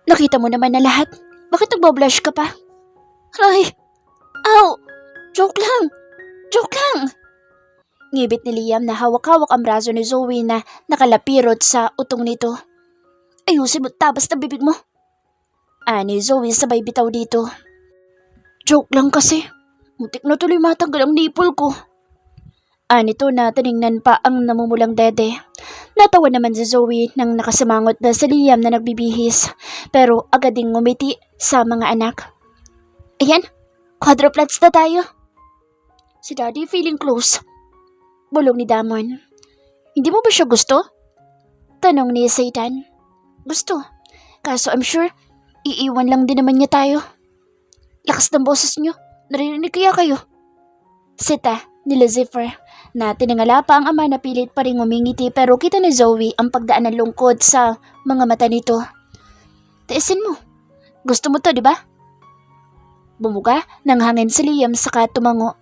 Nakita mo naman na lahat. Bakit nagbablush ka pa? Ay! Ow! Joke lang! Joke lang! Ngibit ni Liam na hawak-hawak ang braso ni Zoe na nakalapirot sa utong nito. Ayusin mo tabas na bibig mo. Ani Zoe sabay bitaw dito. Joke lang kasi. Mutik na tuloy matanggal ang nipple ko. Anito na tiningnan pa ang namumulang dede. Natawa naman si Zoe nang nakasimangot na si Liam na nagbibihis. Pero agad ding ngumiti sa mga anak. Ayan, quadruplets na tayo. Si Daddy feeling close. Bulong ni Damon. Hindi mo ba siya gusto? Tanong ni Satan. Gusto. Kaso I'm sure, iiwan lang din naman niya tayo. Lakas ng boses niyo. Narinig kaya kayo? Sita ni Lucifer na tinangala pa ang ama na pilit pa rin umingiti pero kita ni Zoe ang pagdaan ng lungkod sa mga mata nito. Tiisin mo. Gusto mo to, di ba? Bumuga nang hangin si Liam saka tumango.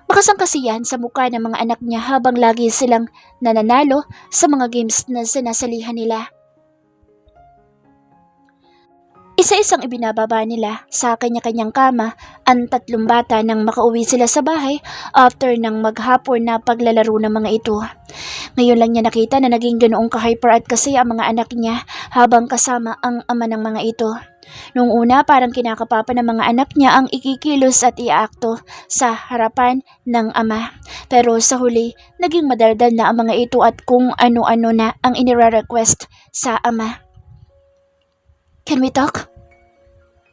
Makasang kasiyahan sa mukha ng mga anak niya habang lagi silang nananalo sa mga games na sinasalihan nila. Isa-isang ibinababa nila sa kanya-kanyang kama ang tatlong bata nang makauwi sila sa bahay after ng maghapon na paglalaro ng mga ito. Ngayon lang niya nakita na naging ganoong ka-hyper at kasi ang mga anak niya habang kasama ang ama ng mga ito. Noong una parang kinakapapa ng mga anak niya ang ikikilos at iaakto sa harapan ng ama. Pero sa huli, naging madaldal na ang mga ito at kung ano-ano na ang inire-request sa ama. Can we talk?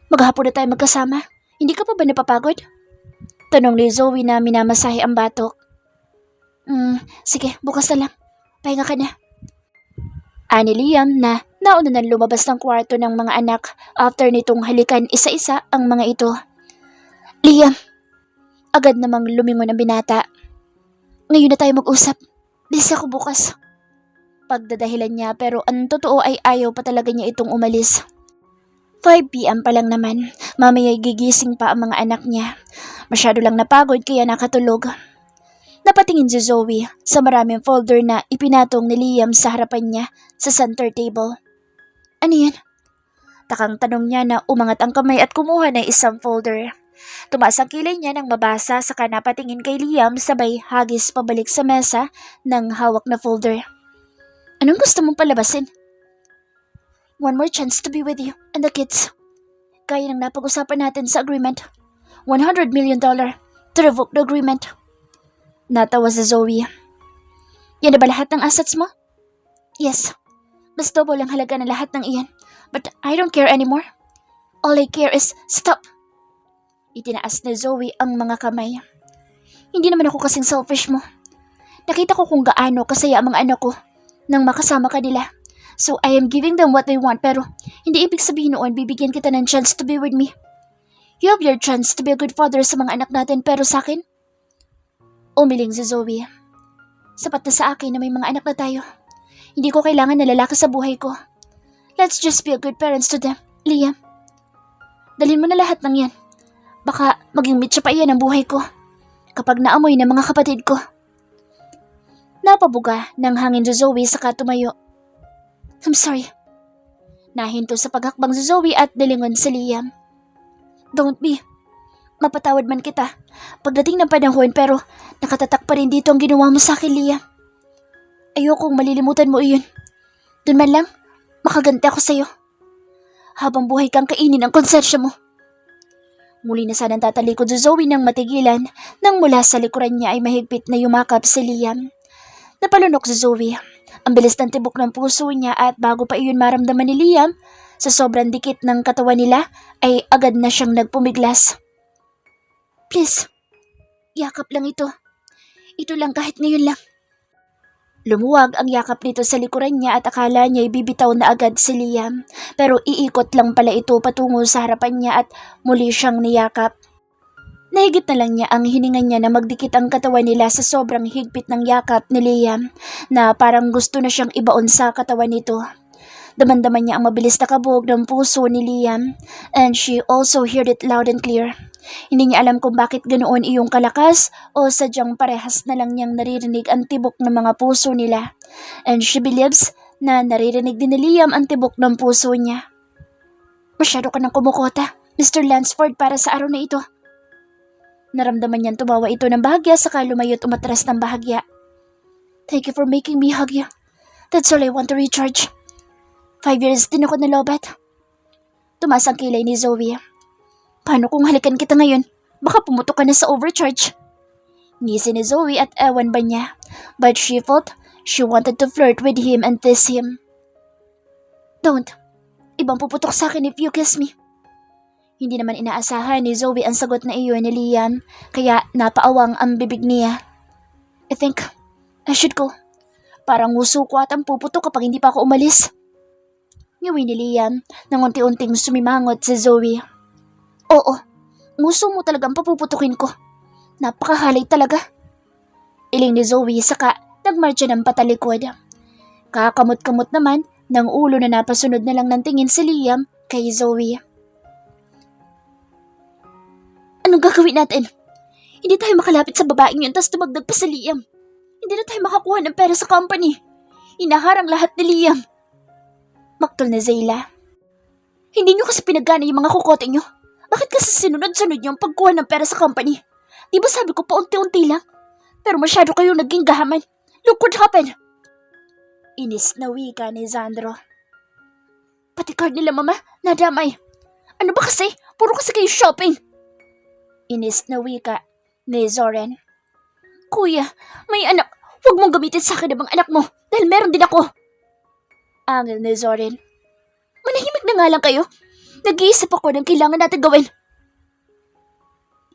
Maghapon na tayo magkasama. Hindi ka pa ba napapagod? Tanong ni Zoe na minamasahe ang batok. Sige, bukas na lang. Pahinga ka na. Ani Liam na nauna nang lumabas ng kwarto ng mga anak after nitong halikan isa-isa ang mga ito. Liam, agad namang lumingon ang binata. Ngayon na tayo mag-usap. Busy ako bukas. Pagdadahilan niya pero ang totoo ay ayaw pa talaga niya itong umalis. 5 p.m. pa lang naman, mamaya'y gigising pa ang mga anak niya. Masyado lang napagod kaya nakatulog. Napatingin si Zoe sa maraming folder na ipinatong ni Liam sa harapan niya sa center table. Ano yan? Takang tanong niya na umangat ang kamay at kumuha ng isang folder. Tumaas ang kilay niya nang mabasa saka napatingin kay Liam sabay hagis pabalik sa mesa ng hawak na folder. Anong gusto mong palabasin? One more chance to be with you and the kids. Gaya ng napag-usapan natin sa agreement. $100 million to revoke the agreement. Natawa si Zoe. Yan na ba lahat ng assets mo? Yes. Mas double ang halaga ng lahat ng iyan. But I don't care anymore. All I care is stop. Itinaas ni Zoe ang mga kamay. Hindi naman ako kasing selfish mo. Nakita ko kung gaano kasaya ang mga anak ko nang makasama ka nila. So I am giving them what they want pero hindi ibig sabihin noon bibigyan kita ng chance to be with me. You have your chance to be a good father sa mga anak natin pero sa akin? Umiling si Zoe. Sapat na sa akin na may mga anak na tayo. Hindi ko kailangan na lalaki sa buhay ko. Let's just be a good parents to them, Liam. Dalhin mo na lahat ng yan. Baka maging mitsa pa iyan ang buhay ko kapag naamoy ng mga kapatid ko. Napabuga ng hangin si Zoe saka tumayo. I'm sorry. Nahinto sa paghakbang si Zoe at nilingon si Liam. Don't be. Mapatawad man kita pagdating ng panahon pero nakatatak pa rin dito ang ginawa mo sa akin, Liam. Ayokong malilimutan mo iyon. Doon man lang, makaganti ako sa'yo. Habang buhay kang kainin ang konsensya mo. Muli na sanang tatalikod si Zoe nang matigilan nang mula sa likuran niya ay mahigpit na yumakap si Liam. Napalunok si Zoe. Ang bilis ng tibok ng puso niya at bago pa iyon maramdaman ni Liam, sa sobrang dikit ng katawan nila ay agad na siyang nagpumiglas. Please, yakap lang ito. Ito lang kahit ngayon lang. Lumuwag ang yakap nito sa likuran niya at akala niya ibibitaw na agad si Liam. Pero iikot lang pala ito patungo sa harapan niya at muli siyang niyakap. Nahigit na lang niya ang hininga niya na magdikit ang katawan nila sa sobrang higpit ng yakap ni Liam na parang gusto na siyang ibaon sa katawan nito. Daman-daman niya ang mabilis na kabog ng puso ni Liam and she also heard it loud and clear. Hindi niya alam kung bakit ganoon iyong kalakas o sadyang parehas na lang niyang naririnig ang tibok ng mga puso nila. And she believes na naririnig din ni Liam ang tibok ng puso niya. Masyado ka ng kumukota, Mr. Lansford, para sa araw na ito. Naramdaman niyang tumawa ito ng bahagya saka lumayo't umatras ng bahagya. Thank you for making me hug you. That's all I want to recharge. 5 years din ako nalobat. Tumaas ang kilay ni Zoe. Paano kung halikan kita ngayon? Baka pumutok ka na sa overcharge. Ngisi ni Zoe at ewan ba niya. But she felt she wanted to flirt with him and tease him. Don't. Ibang puputok sa akin if you kiss me. Hindi naman inaasahan ni Zoe ang sagot na iyon ni Liam, kaya napaawang ang bibig niya. I think I should go. Parang nguso ko at ang puputok kapag hindi pa ako umalis. Ngawi ni Liam nang unti-unting sumimangot si Zoe. Oo, nguso mo talagang papuputukin ko. Napakahalay talaga. Iling ni Zoe saka nagmarcha ng patalikod. Kakamot-kamot naman ng ulo na napasunod na lang ng tingin si Liam kay Zoe. Anong gagawin natin? Hindi tayo makalapit sa babaeng yun tas tumagdag pa si Liam. Hindi na tayo makakuha ng pera sa company. Inaharang lahat ni Liam. Maktol na Zayla. Hindi nyo kasi pinagana yung mga kukote nyo. Bakit kasi sinunod-sunod nyo ang pagkuha ng pera sa company? Di ba sabi ko pa unti-unti lang? Pero masyado kayong naging gahaman. Look what happened. Inis na wika ni Sandro. Pati card nila mama, nadamay. Ano ba kasi? Puro kasi kayo shopping. Inis na wika ni Zoren. Kuya, may anak. Huwag mong gamitin sa akin ang mga anak mo dahil meron din ako. Angel ni Zoren. Manahimik na nga lang kayo. Nag-iisip ako ng kailangan natin gawin.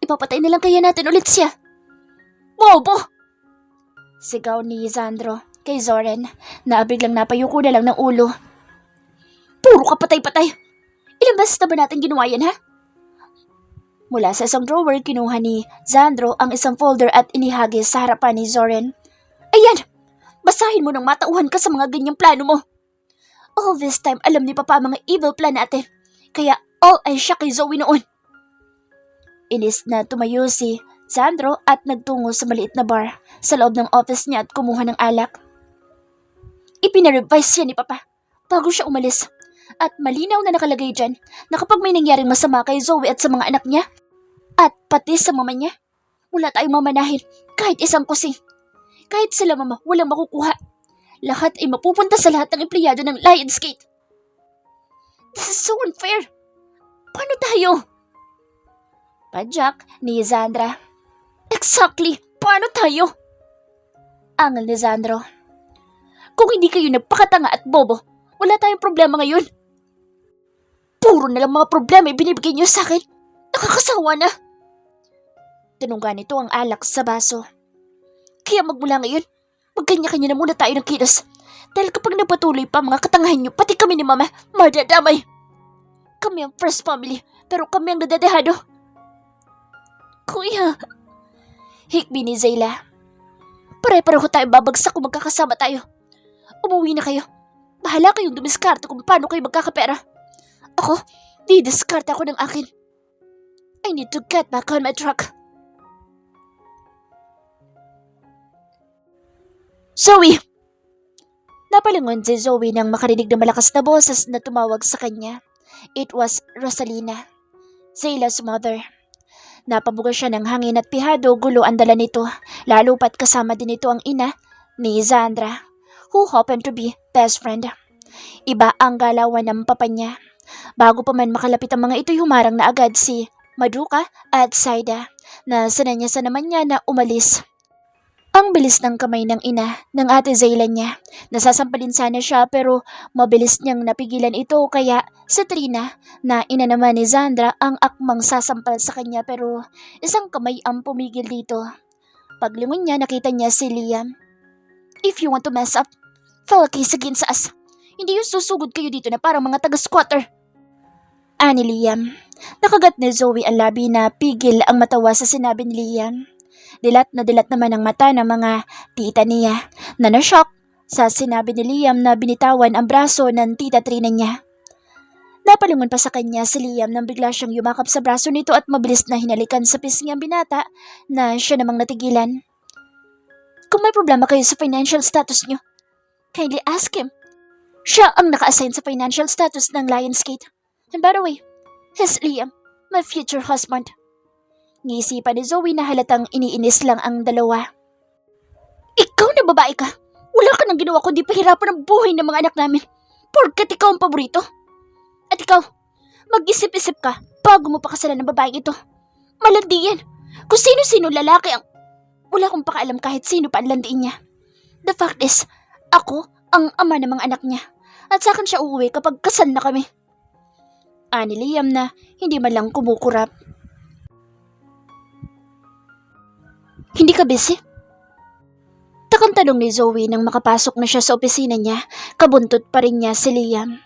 Ipapatay na lang kaya natin ulit siya. Bobo! Sigaw ni Sandro kay Zoren na biglang napayuko na lang ng ulo. Puro ka patay-patay. Ilang beses na ba natin ginawa yan, ha? Mula sa isang drawer, kinuha ni Sandro ang isang folder at inihagis sa harapan ni Zoren. Ayan! Basahin mo nang matauhan ka sa mga ganyang plano mo. All this time, alam ni Papa ang mga evil plan natin. Kaya all ay siya kay Zoe noon. Inis na tumayo si Sandro at nagtungo sa maliit na bar sa loob ng office niya at kumuha ng alak. Ipinarevise siya ni Papa bago siya umalis. At malinaw na nakalagay dyan na kapag may nangyaring masama kay Zoe at sa mga anak niya, at pati sa mama niya, wala tayong mamanahin kahit isang kusing. Kahit sila mama, walang makukuha. Lahat ay mapupunta sa lahat ng empleyado ng Lionsgate. This is so unfair. Paano tayo? Padyak ni Sandra. Exactly, paano tayo? Angel ni Sandro. Kung hindi kayo nagpakatanga at bobo, wala tayong problema ngayon. Puro na lang mga problema ibinibigay niyo sa akin. Nakakasawa na. Tinungga nito ang alak sa baso. Kaya magmula ngayon, magkanya-kanya na muna tayo ng kilos. Dahil kapag napatuloy pa mga katangahan niyo, pati kami ni Mama, madadamay. Kami ang first family, pero kami ang nadadehado. Kuya, hikbi ni Zayla. Pare-pareho tayo babagsak kung magkakasama tayo. Umuwi na kayo. Bahala kayong dumiskarte kung paano kayo magkakapera. Ako, didiskarte ako ng akin. I need to get back on my truck. Zoe! Napalingon si Zoe nang makarinig ng malakas na boses na tumawag sa kanya. It was Rosalina, Zayla's mother. Napabuga siya ng hangin at pihado, gulo ang dala nito. Lalo pat kasama din ito ang ina ni Sandra, who happened to be best friend. Iba ang galawan ng papa niya. Bago pa man makalapit ang mga ito'y humarang na agad si Maduka at Saida na sinanyasa naman niya na umalis. Ang bilis ng kamay ng ina ng ate Zayla niya. Nasasampalin sana siya pero mabilis niyang napigilan ito kaya si Trina na ina naman ni Sandra ang akmang sasampal sa kanya pero isang kamay ang pumigil dito. Paglingon niya nakita niya si Liam. If you want to mess up, file a case against us. Hindi yung susugod kayo dito na parang mga taga-squatter. Ani Liam. Nakagat ni Zoe ang labi na pigil ang matawa sa sinabi ni Liam. Dilat na dilat naman ang mata ng mga tita niya na na-shock sa sinabi ni Liam na binitawan ang braso ng tita Trina niya. Napalingon pa sa kanya si Liam nang bigla siyang yumakap sa braso nito at mabilis na hinalikan sa pisngi ang binata na siya namang natigilan. Kung may problema kayo sa financial status niyo, kindly ask him. Siya ang naka-assign sa financial status ng Lionsgate. And by the way, he's Liam, my future husband. Ngisipan ni Zoe na halatang iniinis lang ang dalawa. Ikaw na babae ka. Wala ka nang ginawa kundi pahirapan ang buhay ng mga anak namin. Porket ikaw ang paborito. At ikaw, mag-isip-isip ka bago mo pakasalan ng babaeng ito. Malandi yan. Kung sino-sino lalaki ang... Wala akong pakaalam kahit sino pa ang landiin niya. The fact is, ako ang ama ng mga anak niya. At sa akin siya uuwi kapag kasal na kami. Ani Liam na hindi man lang kumukurap. Hindi ka busy? Takang tanong ni Zoe nang makapasok na siya sa opisina niya, kabuntot pa rin niya si Liam.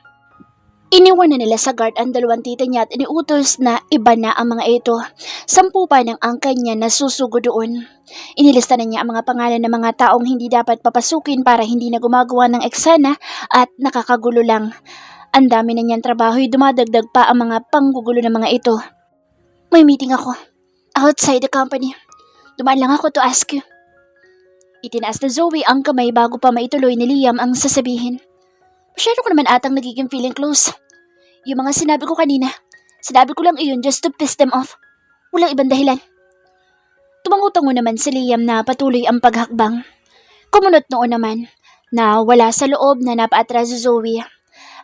Iniwan na nila sa guard ang dalawang tita niya at iniutos na iba na ang mga ito. 10 pa ng angkan niya na susugo doon. Inilista na niya ang mga pangalan ng mga taong hindi dapat papasukin para hindi na gumagawa ng eksena at nakakagulo lang. Ang dami na niyang trabaho'y dumadagdag pa ang mga panggugulo ng mga ito. May meeting ako. Outside the company. Dumaan lang ako to ask you. Itinaas na Zoe ang kamay bago pa maituloy ni Liam ang sasabihin. Masyado ko naman atang nagiging feeling close. Yung mga sinabi ko kanina, sinabi ko lang iyon just to piss them off. Walang ibang dahilan. Tumangutango naman si Liam na patuloy ang paghakbang. Kumunot noon naman na wala sa loob na napaatras si Zoe.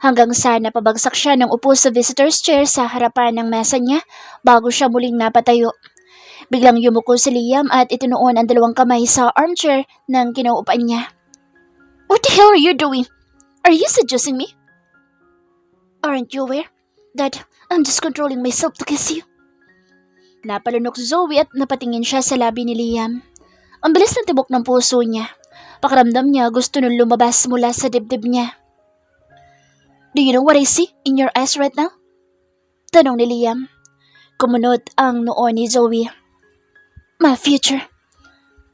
Hanggang sa napabagsak siya ng upo sa visitor's chair sa harapan ng mesa niya bago siya muling napatayo. Biglang yumuko si Liam at itinuon ang dalawang kamay sa armchair ng kinauupan niya. What the hell are you doing? Are you seducing me? Aren't you aware that I'm just controlling myself to kiss you? Napalunok si Zoe at napatingin siya sa labi ni Liam. Ang bilis ng tibok ng puso niya. Pakiramdam niya gusto nung lumabas mula sa dibdib niya. Do you know what I see in your eyes right now? Tanong ni Liam. Kumunot ang noo ni Zoe. My future.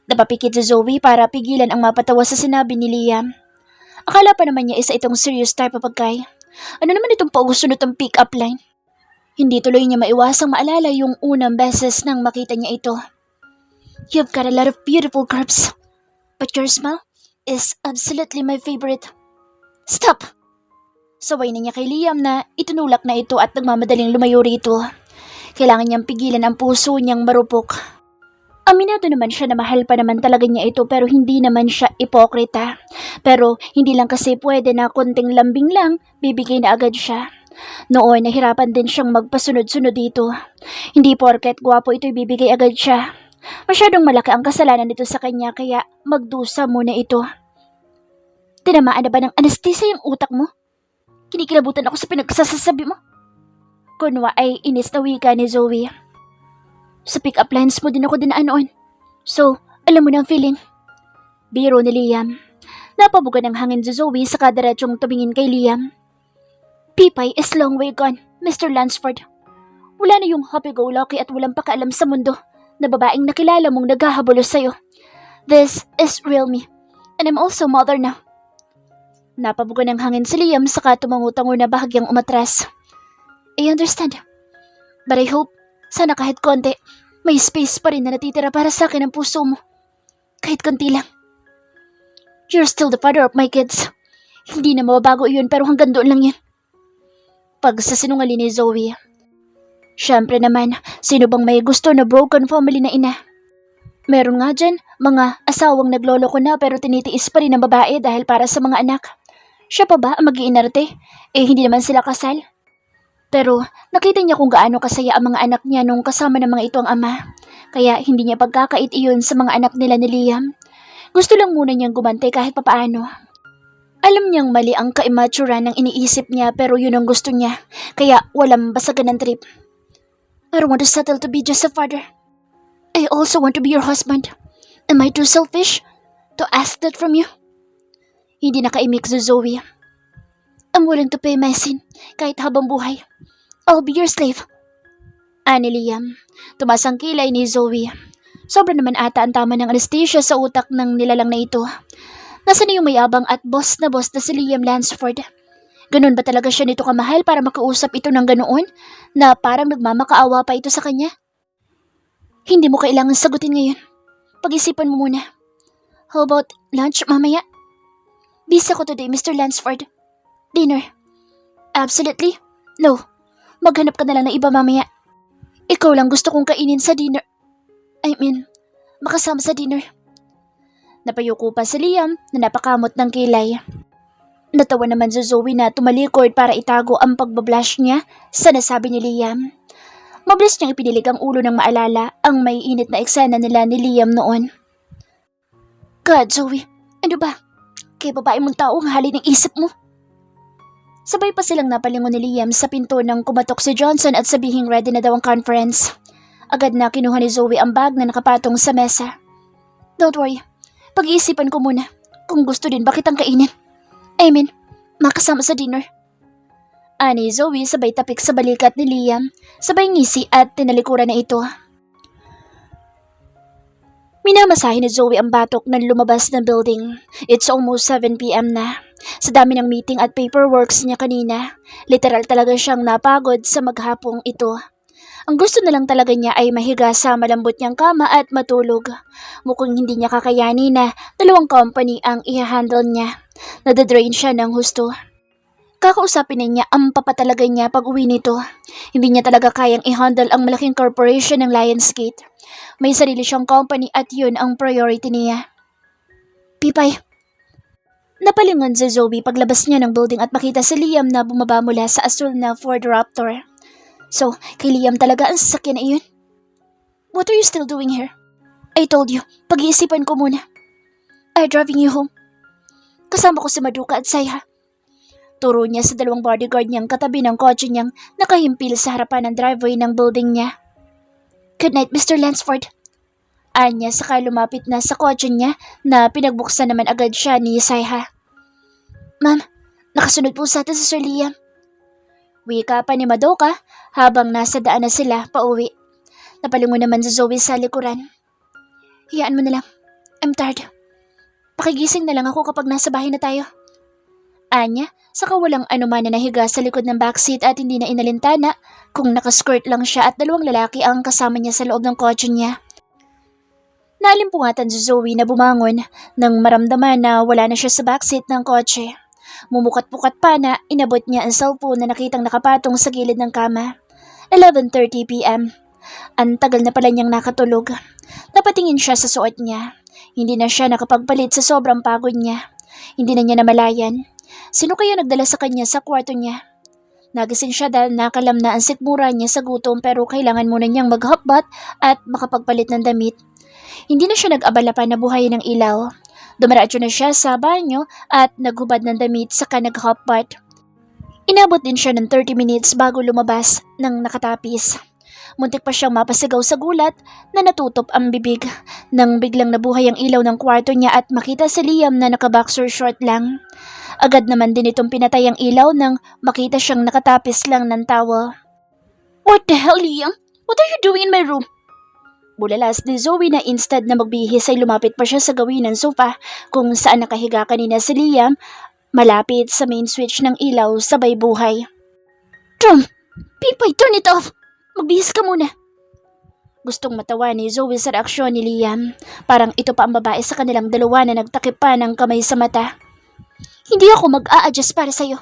Napapikit si Zoe para pigilan ang mapatawa sa sinabi ni Liam. Akala pa naman niya isa itong serious type of pagkay. Ano naman itong pausunod ang pick-up line? Hindi tuloy niya maiwasang maalala yung unang beses nang makita niya ito. You've got a lot of beautiful curves, but your smile is absolutely my favorite. Stop! Saway na niya kay Liam na itinulak na ito at nagmamadaling lumayo rito. Kailangan niyang pigilan ang puso niyang marupok. Aminado naman siya na mahal pa naman talaga niya ito pero hindi naman siya ipokrita. Pero hindi lang kasi pwede na konting lambing lang, bibigay na agad siya. Noon nahirapan din siyang magpasunod-sunod dito. Hindi porket gwapo ito ibibigay agad siya. Masyadong malaki ang kasalanan nito sa kanya kaya magdusa muna ito. Tinamaan na ba ng anesthesia yung utak mo? Kinikilabutan ako sa pinagsasasabi mo. Kunwa ay inis na wika ni Zoe. Sa pick-up lines mo din ako dinaan noon. So, alam mo na ang feeling. Biro ni Liam. Napabuga ng hangin si Zoe sa kadiretsyong tumingin kay Liam. Pipay is long way gone, Mr. Lansford. Wala na yung happy-go-lucky at walang pakaalam sa mundo na babaeng nakilala mong naghahabulos sa'yo. This is real me. And I'm also mother now. Napabuga ng hangin si Liam saka tumangutango na bahagyang umatras. I understand. But I hope, sana kahit konti, may space pa rin na natitira para sa akin ang puso mo. Kahit konti lang. You're still the father of my kids. Hindi na mababago iyon pero hanggang doon lang yan. Pagsasinungaling ni Zoe. Siyempre naman, sino bang may gusto na broken family na ina? Meron nga dyan, mga asawang nagloloko na pero tinitiis pa rin ang babae dahil para sa mga anak. Siya pa ba ang mag-iinarte? Eh hindi naman sila kasal. Pero nakita niya kung gaano kasaya ang mga anak niya nung kasama ng mga ito ang ama. Kaya hindi niya pagkakait iyon sa mga anak nila ni Liam. Gusto lang muna niyang gumantay kahit papaano. Alam niyang mali ang ka-immature ng iniisip niya pero yun ang gusto niya. Kaya walang basagan ng trip. I don't want to settle to be just a father. I also want to be your husband. Am I too selfish to ask that from you? Hindi nakaimik si Zoe. I'm willing to pay my sin kahit habang buhay. I'll be your slave. Ani Liam. Tumas ang kilay ni Zoe. Sobra naman ata ang tama ng anesthesia sa utak ng nilalang na ito. Nasaan na yung mayabang at boss na si Liam Lansford? Ganun ba talaga siya nito kamahal para makausap ito ng ganoon na parang nagmamakaawa pa ito sa kanya? Hindi mo kailangan sagutin ngayon. Pag-isipan mo muna. How about lunch mamaya? Busy ko today, Mr. Lansford. Dinner? Absolutely? No. Maghanap ka na lang ng iba mamaya. Ikaw lang gusto kong kainin sa dinner. Makasama sa dinner. Napayuko pa si Liam na napakamot ng kilay. Natawa naman si Zoe na tumalikod para itago ang pagbablush niya sa nasabi ni Liam. Mabilis niyang ipinilig ang ulo ng maalala ang may init na eksena nila ni Liam noon. God, Zoe, ano ba? Kaya babae mong tao ang hali ng isip mo. Sabay pa silang napalingon ni Liam sa pinto nang kumatok si Johnson at sabihing ready na daw ang conference. Agad na kinuha ni Zoe ang bag na nakapatong sa mesa. Don't worry, pag-iisipan ko muna kung gusto din bakit ang kainin. Makasama sa dinner. Ani Zoe sabay tapik sa balikat ni Liam, sabay ngisi at tinalikuran na ito. Minamasahin ni Zoe ang batok nang lumabas ng building. It's almost 7 p.m. na. Sa dami ng meeting at paperworks niya kanina, literal talaga siyang napagod sa maghapong ito. Ang gusto na lang talaga niya ay mahiga sa malambot niyang kama at matulog. Mukhang hindi niya kakayani na 2 company ang i-handle niya. Nadadrain siya ng husto. Kakausapin na niya ang papatalaga niya pag uwi nito. Hindi niya talaga kayang i-handle ang malaking corporation ng Lionsgate. May sarili siyang company at yun ang priority niya. Pipay. Napalingon si Zoe paglabas niya ng building at makita si Liam na bumaba mula sa asul na Ford Raptor. So, kay Liam talaga ang sasakyan na iyon? What are you still doing here? I told you, pag-iisipan ko muna. I'm driving you home. Kasama ko si Maduka at Sayha. Turo niya sa 2 bodyguard niyang katabi ng kotse niyang nakahimpil sa harapan ng driveway ng building niya. Good night, Mr. Lansford. Anya saka lumapit na sa kotse niya na pinagbuksan naman agad siya ni Sayha. Ma'am, nakasunod po sa atin si Sir Liam. Wika pa ni Madoka habang nasa daan na sila pauwi. Napalingon naman si Zoe sa likuran. Hiyaan mo na lang. I'm tired. Pakigising na lang ako kapag nasa bahay na tayo. Anya, saka walang anuman na nahiga sa likod ng backseat at hindi na inalintana kung nakaskirt lang siya at 2 lalaki ang kasama niya sa loob ng kotse niya. Naalimpungatan si Zoe na bumangon nang maramdaman na wala na siya sa backseat ng kotse. Mumukat-pukat pa na inabot niya ang cellphone na nakitang nakapatong sa gilid ng kama. 11:30 p.m. Ang tagal na pala niyang nakatulog. Napatingin siya sa suot niya. Hindi na siya nakapagpalit sa sobrang pagod niya. Hindi na niya namalayan. Sino kaya nagdala sa kanya sa kwarto niya? Nagising siya dahil nakalam na ang sikmura niya sa gutom pero kailangan muna niyang maghapbat at makapagpalit ng damit. Hindi na siya nag-abala pa na buhayin ng ilaw. Dumiretso na siya sa banyo at naghubad ng damit saka naghapbat. Inabot din siya ng 30 minutes bago lumabas ng nakatapis. Muntik pa siyang mapasigaw sa gulat na natutop ang bibig nang biglang nabuhay ang ilaw ng kwarto niya at makita si Liam na naka-boxer short lang. Agad naman din itong pinatay ang ilaw nang makita siyang nakatapis lang ng towel. What the hell, Liam? What are you doing in my room? Bulalas ni Zoe na instead na magbihis ay lumapit pa siya sa gawin ng sofa kung saan nakahiga kanina si Liam, malapit sa main switch ng ilaw sabay buhay. Tom! Pipay, turn it off! Magbihis ka muna. Gustong matawa ni Zoe sa reaksyon ni Liam. Parang ito pa ang babae sa kanilang 2 na nagtakip pa ng kamay sa mata. Hindi ako mag-a-adjust para sa'yo.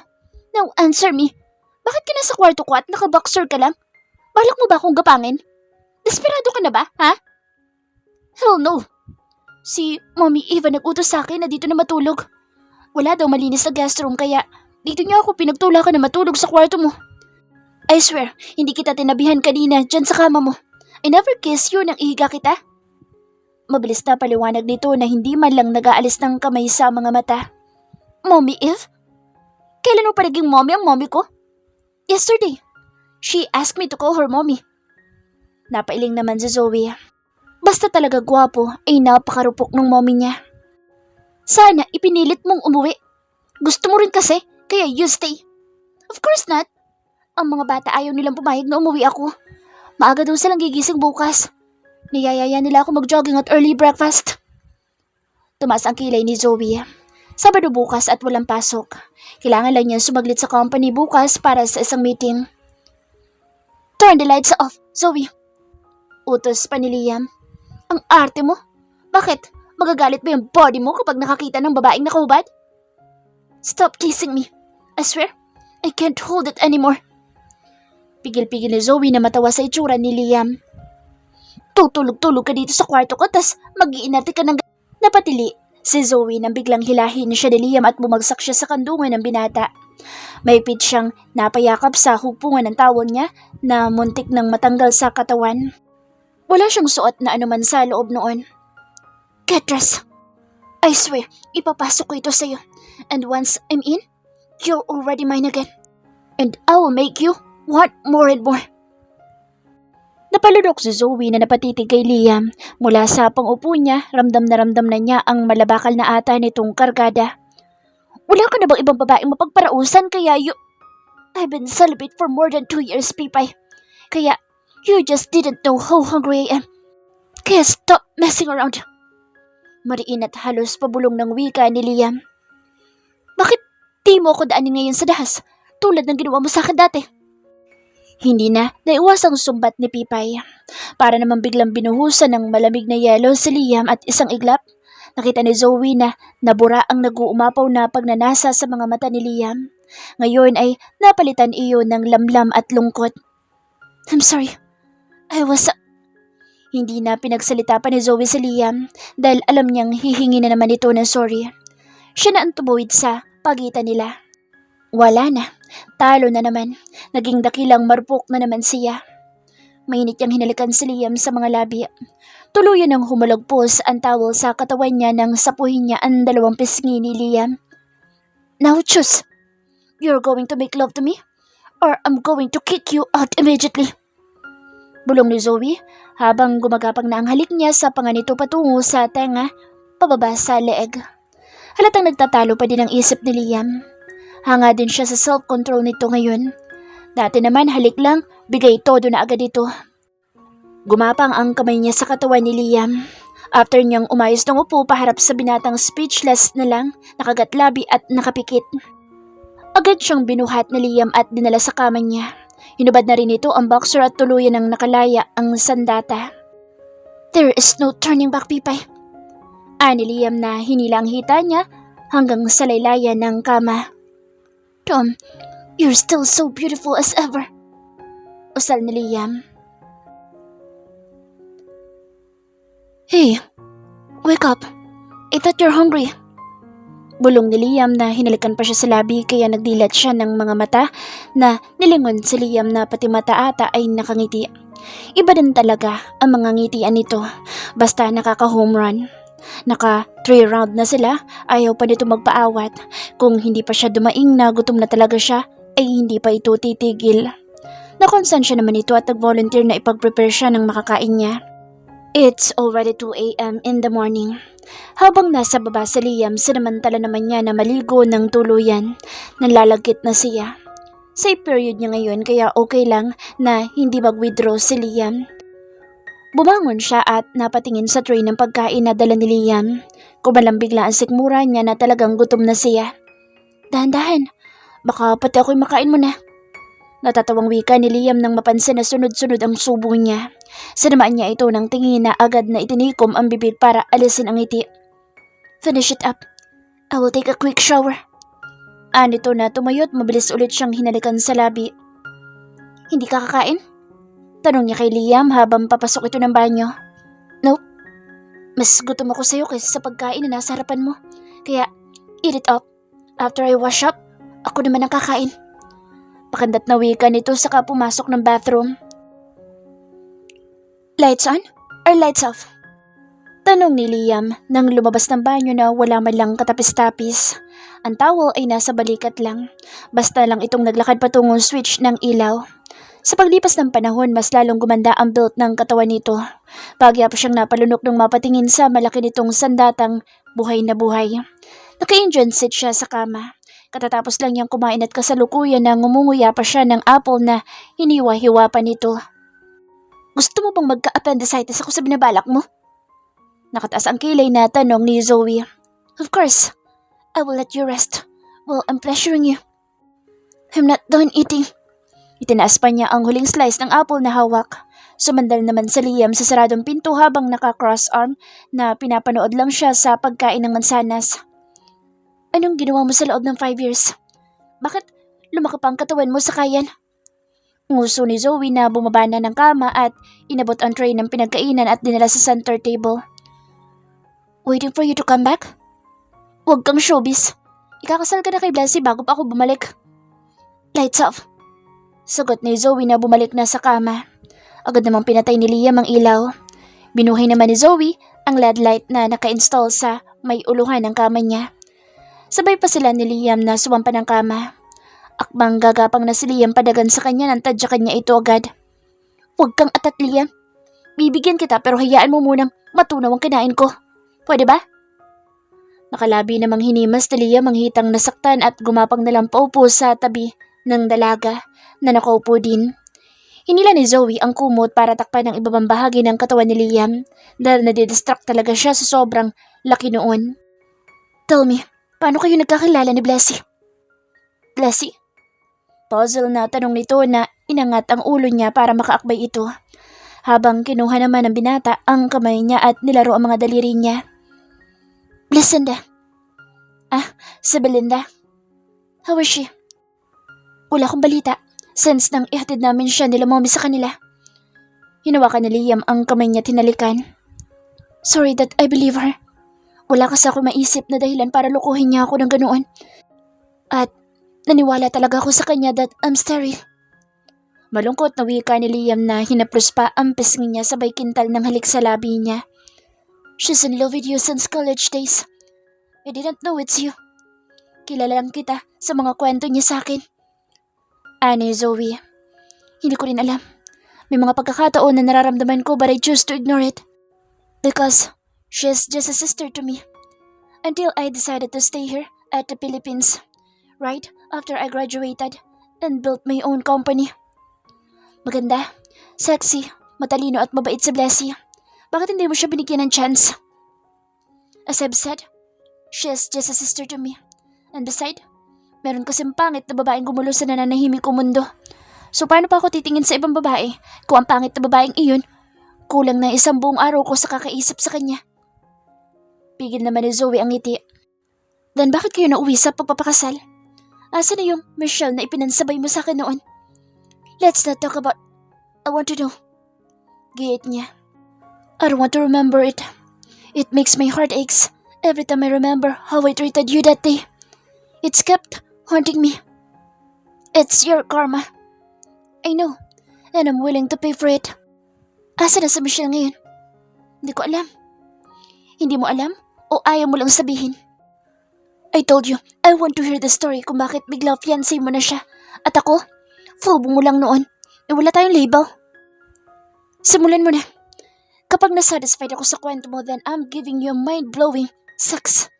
Now answer me. Bakit ka nasa kwarto ko at naka-boxer ka lang? Balak mo ba akong gapangin? Desperado ka na ba, ha? Hell no. Si Mommy Eva nag-utos sa akin na dito na matulog. Wala daw malinis na guest room kaya dito niya ako pinagtulakan na matulog sa kwarto mo. I swear, hindi kita tinabihan kanina dyan sa kama mo. I never kissed you nang ihiga kita. Mabilis na paliwanag nito na hindi man lang nag-aalis ng kamay sa mga mata. Mommy Eve? Kailan mo pa naging mommy ang mommy ko? Yesterday. She asked me to call her mommy. Napailing naman si Zoe. Basta talaga gwapo ay napakarupok ng mommy niya. Sana ipinilit mong umuwi. Gusto mo rin kasi, kaya you stay. Of course not. Ang mga bata ayaw nilang pumayag na umuwi ako. Maaga daw silang gigising bukas. Niyayaya nila ako mag-jogging at early breakfast. Tumaas ang kilay ni Zoe. Sabado bukas at walang pasok. Kailangan lang niya sumaglit sa company bukas para sa isang meeting. Turn the lights off, Zoe. Utos pa ni Liam. Ang arte mo? Bakit? Magagalit ba yung body mo kapag nakakita ng babaeng nakahubad? Stop teasing me. I swear, I can't hold it anymore. Pigil-pigil ni Zoe na matawa sa itsura ni Liam. Tutulog-tulog ka dito sa kwarto ko tas mag-iinarte ka ng napatili si Zoe nang biglang hilahin siya ni Liam at bumagsak siya sa kandungan ng binata. Maypit siyang napayakap sa hugpungan ng tawon niya na muntik nang matanggal sa katawan. Wala siyang suot na anuman sa loob noon. Get dressed. I swear, ipapasok ko ito sa'yo. And once I'm in, you're already mine again. And I will make you want more and more. Napalunok si Zoe na napatitig kay Liam. Mula sa pangupo niya, ramdam na niya ang malabakal na ata nitong kargada. Wala ka na bang ibang babaeng mapagparausan kaya I've been celibate for more than 2 years, Pipay. Kaya you just didn't know how hungry I am. Kaya stop messing around. Mariin at halos pabulong ng wika ni Liam. Bakit di mo ako daanin ngayon sa dahas tulad ng ginawa mo sa akin dati? Hindi na naiwasang sumbat ni Pipay. Para naman biglang binuhusan ng malamig na yelo si Liam at isang iglap. Nakita ni Zoe na nabura ang nag-uumapaw na pagnanasa sa mga mata ni Liam. Ngayon ay napalitan iyon ng lamlam at lungkot. I'm sorry. Hindi na pinagsalita pa ni Zoe si Liam dahil alam niyang hihingi na naman ito ng sorry. Siya na ang tumuwid sa pagitan nila. Wala na. Talo na naman. Naging dakilang marupok na naman siya. Mainit niyang hinalikan si Liam sa mga labi. Tuluyan ng humalagpos ang towel sa katawan niya nang sapuhin niya ang 2 pisngi ni Liam. Now choose. You're going to make love to me? Or I'm going to kick you out immediately. Bulong ni Zoe habang gumagapang na ang halik niya sa panga nito patungo sa tenga, pababa sa leeg. Halatang nagtatalo pa din ang isip ni Liam. Hanga din siya sa self-control nito ngayon. Dati naman halik lang, bigay todo na agad ito. Gumapang ang kamay niya sa katawan ni Liam. After niyang umayos ng upo paharap sa binatang speechless na lang, nakagatlabi at nakapikit. Agad siyang binuhat ni Liam at dinala sa kama niya. Hinubad na rin ito ang boxer at tuluyan ng nakalaya ang sandata. There is no turning back, Pipay. Ani Liam na hinila ang hita niya hanggang sa laylayan ng kama. Tom, you're still so beautiful as ever. Usal ni Liam. Hey, wake up. I thought you're hungry. Bulong ni Liam na hinalikan pa siya sa labi kaya nagdilat siya ng mga mata na nilingon si Liam na pati mata ata ay nakangiti. Iba din talaga ang mga ngitian nito basta nakaka-home run. Naka 3 round na sila, ayaw pa nito magpaawat. Kung hindi pa siya dumaing na gutom na talaga siya, ay hindi pa ito titigil. Nakonsan siya naman ito at nag-volunteer na ipag-prepare siya ng makakain niya. It's already 2 a.m. in the morning. Habang nasa baba si Liam, sinamantala naman niya na maligo ng tuluyan. Nalalagkit na siya. Safe period niya ngayon kaya okay lang na hindi mag-withdraw si Liam. Bumangon siya at napatingin sa tray ng pagkain na dala ni Liam. Kumalang bigla ang sikmura niya na talagang gutom na siya. Dahan-dahan, baka pati ako'y makain mo na. Natatawang wika ni Liam nang mapansin na sunod-sunod ang subo niya. Sinamaan niya ito ng tingin na agad na itinikom ang bibig para alisin ang ngiti. Finish it up. I will take a quick shower. Anito na tumayot, mabilis ulit siyang hinalikan sa labi. Hindi ka kakain? Tanong niya kay Liam habang papasok ito ng banyo. Nope. Mas gutom ako sa'yo kaysa sa pagkain na nasa harapan mo. Kaya, eat it up. After I wash up, ako naman ang kakain. Pakandat na wika nito saka pumasok ng bathroom. Lights on or lights off? Tanong ni Liam nang lumabas ng banyo na wala man lang katapis-tapis. Ang towel ay nasa balikat lang. Basta lang itong naglakad patungong switch ng ilaw. Sa paglipas ng panahon, mas lalong gumanda ang build ng katawan nito. Pagya pa siyang napalunok ng mapatingin sa malaki nitong sandatang buhay na buhay. Naka-Indian seat siya sa kama. Katatapos lang niyang kumain at kasalukuyan na ngumunguya pa siya ng apple na hiniwa-hiwa pa nito. Gusto mo bang magka-appendicitis ako sa binabalak mo? Nakataas ang kilay na tanong ni Zoe. Of course. I will let you rest while I'm pressuring you. I'm not done eating. Itinaas pa niya ang huling slice ng apple na hawak. Sumandal naman si Liam sa saradong pinto habang naka-cross arm na pinapanood lang siya sa pagkain ng mansanas. Anong ginawa mo sa loob ng 5 years? Bakit lumaki pa ang katawan mo sa kayan? Nguso ni Zoe na bumaba na ng kama at inabot ang tray ng pinagkainan at dinala sa center table. Waiting for you to come back? Huwag kang showbiz. Ikakasal ka na kay Blassie bago pa ako bumalik. Lights off. Sagot ni Zoe na bumalik na sa kama. Agad namang pinatay ni Liam ang ilaw. Binuhay naman ni Zoe ang LED light na naka-install sa may uluhan ng kama niya. Sabay pa sila ni Liam na sumampa ng kama. Akbang gagapang na si Liam padagan sa kanya nang tadyakan niya ito agad. Huwag kang atat, Liam. Bibigyan kita pero hayaan mo munang matunaw ang kinain ko. Pwede ba? Nakalabi namang hinimas ni Liam ang hitang nasaktan at gumapang na lang paupo sa tabi ng dalaga na nakaupo din. Hinila ni Zoe ang kumot para takpan ang ibabang bahagi ng katawan ni Liam dahil nadidistract talaga siya sa sobrang laki noon. Tell me, paano kayo nagkakilala ni Blassie? Blassie? Puzzle na tanong nito na inangat ang ulo niya para makaakbay ito. Habang kinuha naman ng binata ang kamay niya at nilaro ang mga daliri niya. Belinda. Si Belinda. How is she? Wala akong balita. Since nang ihatid namin siya nila mommy sa kanila. Hinawakan ni Liam ang kamay niya tinalikan. Sorry that I believe her. Wala kasi ako maisip na dahilan para lukuhin niya ako ng ganoon. At naniwala talaga ako sa kanya that I'm sterile. Malungkot na wika ni Liam na hinaplos pa ang pisngi niya sabay kintal ng halik sa labi niya. She's in love with you since college days. I didn't know it's you. Kilala lang kita sa mga kwento niya sa akin. Ani Zoe. Hindi ko rin alam. May mga pagkakataon na nararamdaman ko but I choose to ignore it. Because she's just a sister to me. Until I decided to stay here at the Philippines. Right after I graduated and built my own company. Maganda, sexy, matalino at mabait si Blassie. Bakit hindi mo siya binigyan ng chance? As I've said, she's just a sister to me. And beside, meron kasing pangit na babaeng gumulo sa nananahimik kong mundo. So paano pa ako titingin sa ibang babae kung ang pangit na babaeng iyon, kulang na isang buong araw ko sa kakaisip sa kanya. Pigil naman ni Zoe ang ngiti. Then bakit kayo nauwi sa pagpapakasal? Asa na yung Michelle na ipinansabay mo sa akin noon? Let's not talk about... I want to know. Giyit niya. I don't want to remember it. It makes my heart aches every time I remember how I treated you that day. It's kept haunting me. It's your karma. I know, and I'm willing to pay for it. Asa na si Michelle ngayon? Hindi ko alam. Hindi mo alam o ayaw mo lang sabihin? I told you, I want to hear the story kung bakit bigla fiancé mo na siya. At ako, fubo mo lang noon. Wala tayong label. Simulan mo na. Kapag nasatisfied ako sa kwento mo, then I'm giving you a mind-blowing sex.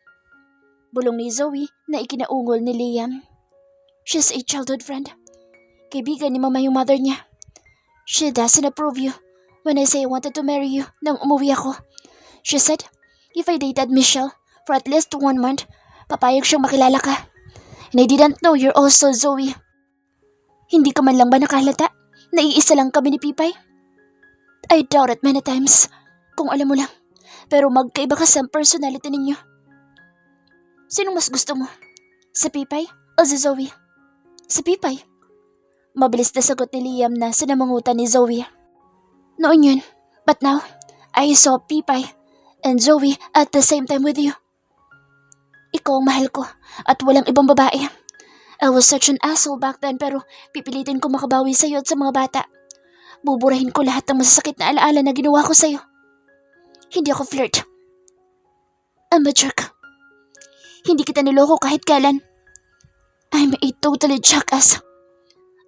Bulong ni Zoe na ikinaungol ni Liam. She's a childhood friend. Kaibigan ni Mama yung mother niya. She doesn't approve you when I say I wanted to marry you nang umuwi ako. She said, if I dated Michelle for at least 1 month, papayag siyang makilala ka. And I didn't know you're also Zoe. Hindi ka man lang ba nakahalata? Naiisa lang kami ni Pipay? I doubt it many times. Kung alam mo lang. Pero magkaiba kasi ang personality ninyo. Sino mas gusto mo? Si Pipay o si Zoe? Si Pipay. Mabilis na sagot ni Liam na sinamangutan ni Zoe. Noon yun. But now, I saw Pipay and Zoe at the same time with you. Ikaw ang mahal ko at walang ibang babae. I was such an asshole back then pero pipilitin ko makabawi sa'yo at sa mga bata. Buburahin ko lahat ng masasakit na alaala na ginawa ko sa'yo. Hindi ako flirt. I'm a jerk. Hindi kita niloko kahit kailan. I'm a totally jackass.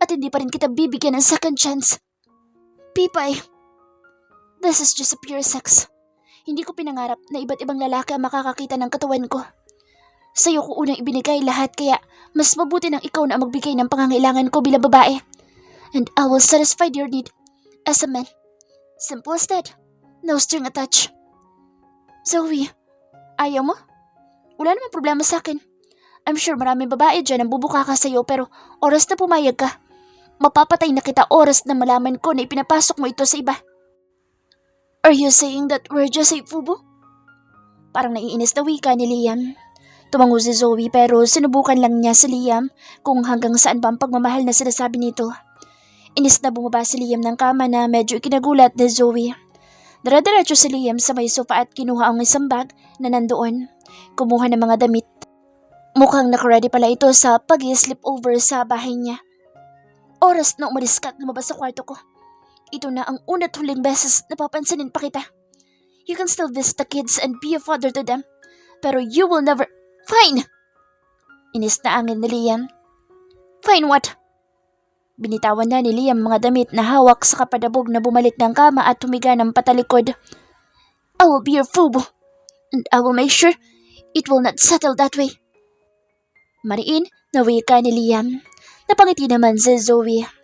At hindi pa rin kita bibigyan ng second chance. Pipay. This is just a pure sex. Hindi ko pinangarap na iba't ibang lalaki ang makakakita ng katawan ko. Sa'yo ko unang ibinigay lahat kaya mas mabuti nang ikaw na magbigay ng pangangailangan ko bilang babae. And I will satisfy your need as a man. Simple as that. No string attached. Zoe, ayaw mo? Wala namang problema sa akin. I'm sure maraming babae dyan ang bubuka ka sa'yo pero oras na pumayag ka. Mapapatay na kita oras na malaman ko na ipinapasok mo ito sa iba. Are you saying that we're just a fubo? Parang naiinis na wika ni Liam. Tumango si Zoe pero sinubukan lang niya si Liam kung hanggang saan pa ang pagmamahal na sinasabi nito. Inis na bumaba si Liam ng kama na medyo ikinagulat ni Zoe. Dara-diretso si Liam sa may sofa at kinuha ang isang bag na nandoon. Kumuha ng mga damit. Mukhang nakaready pala ito sa pag-sleepover sa bahay niya. Oras na umalis ka at lumabas sa kwarto ko. Ito na ang una't huling beses na papansinin pa kita. You can still visit the kids and be a father to them. Pero you will never... Fine! Inis na angin ni Liam. Fine what? Binitawan na ni Liam mga damit na hawak sa kapadabog na bumalik ng kama at humiga ng patalikod. I will be your fubo. And I will make sure it will not settle that way. Mariin na wika ni Liam. Napangiti naman si Zoe.